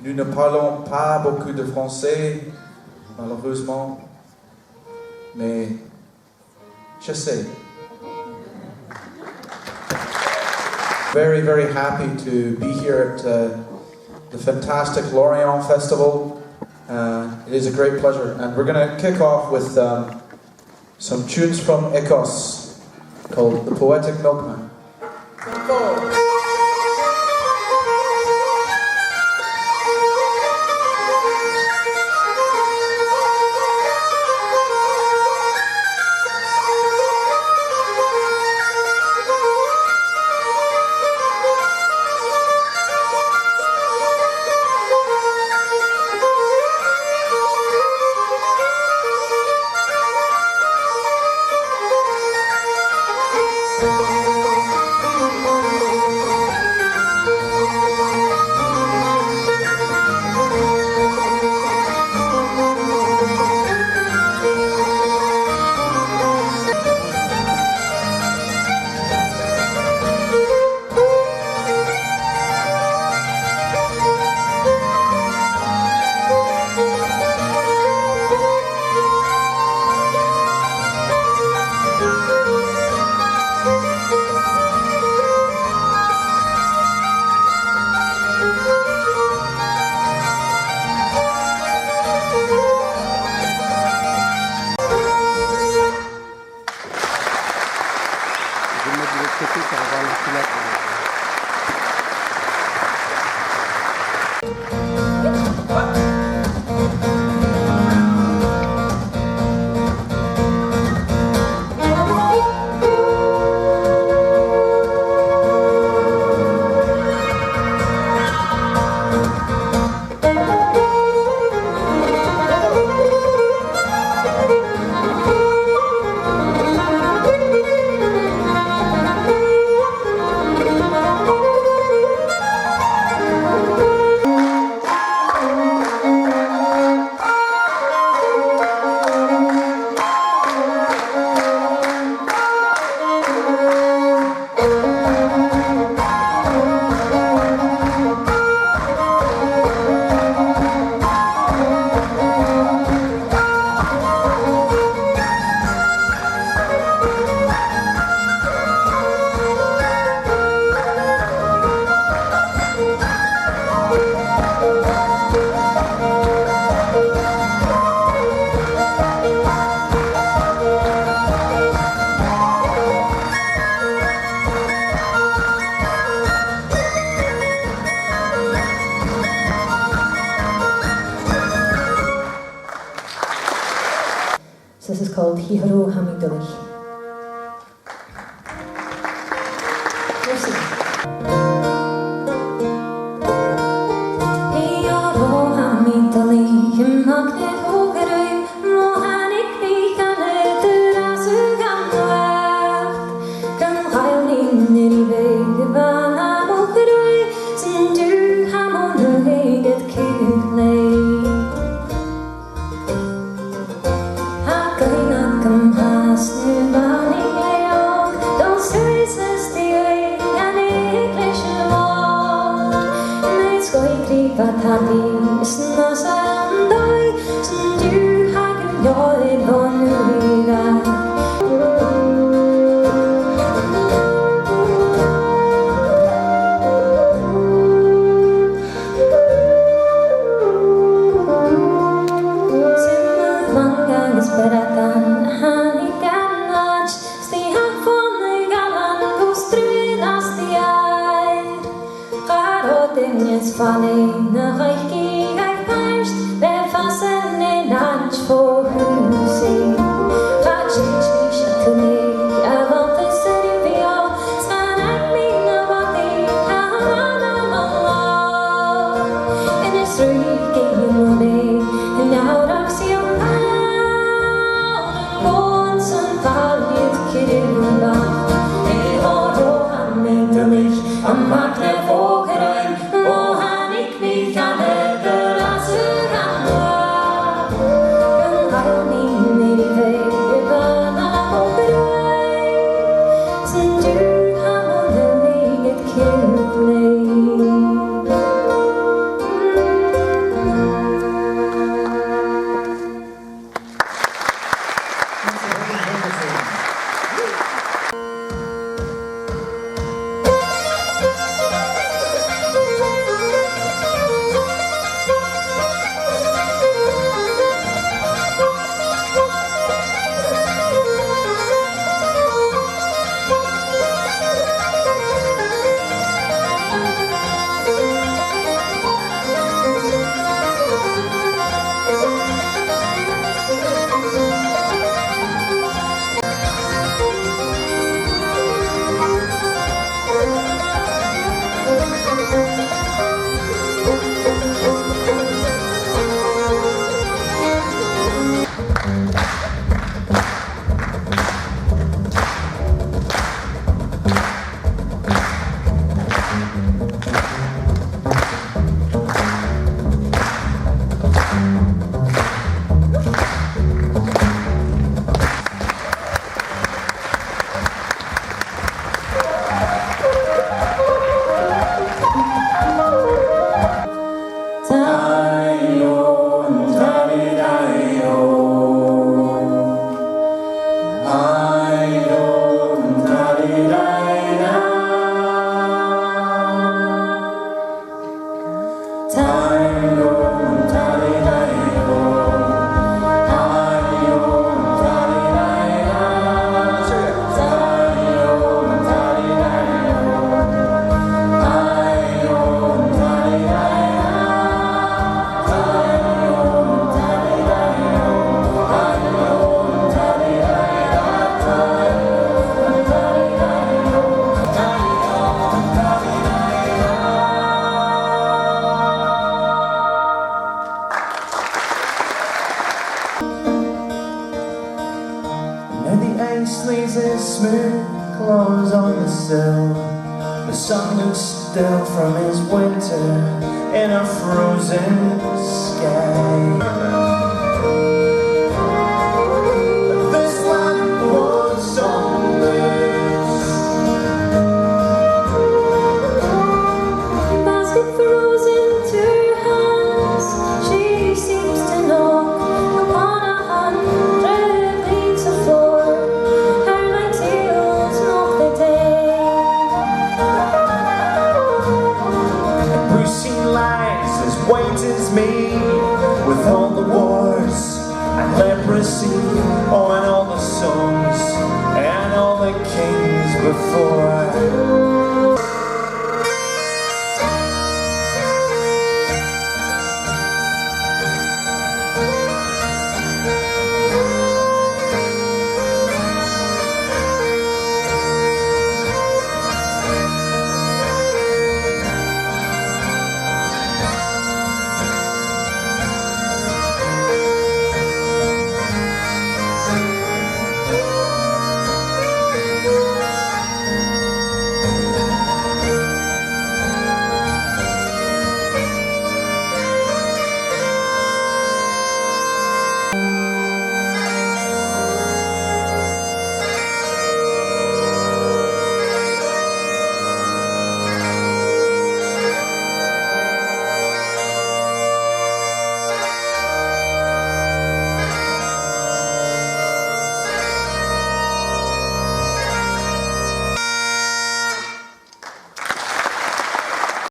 Nous ne parlons pas beaucoup de français, malheureusement, mais je sais. Very, very happy to be here at the fantastic Lorient Festival. It is a great pleasure, and we're going to kick off with some tunes from Écosse called The Poetic Milkman. This is called Hiharo Hamidoli. And the ice lays its smooth claws on the sill. The sun looks still from his winter in a frozen sky. This land was on this. Basket throws into her hands. She seems to knock upon 100 leagues of floor. Her nightingales knock the day. Brucey lies as white as me, with all the wars and leprosy, oh, and all the songs and all the kings before.